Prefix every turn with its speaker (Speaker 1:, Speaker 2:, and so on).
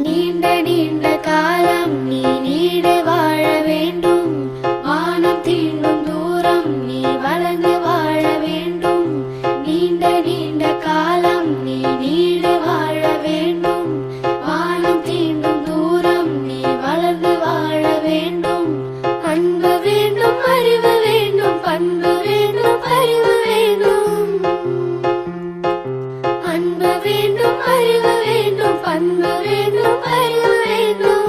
Speaker 1: நீண்ட நீண்ட காலம் நீ நீடு வாழ வேண்டும். வானம் தீண்டும் தூரம் நீ வளர்ந்து வாழ வேண்டும். நீண்ட நீண்ட காலம் நீ நீடு வாழ வேண்டும். வானம் தீண்டும் தூரம் நீ வளர்ந்து வாழ வேண்டும். அன்பு வேண்டும், அறிவு வேண்டும், பண்பு வேண்டும், அறிவு வேண்டும். அன்பு வேண்டும், அறிவு வேண்டும், பண்பு வேண்டும், அறிவு வேண்டும்.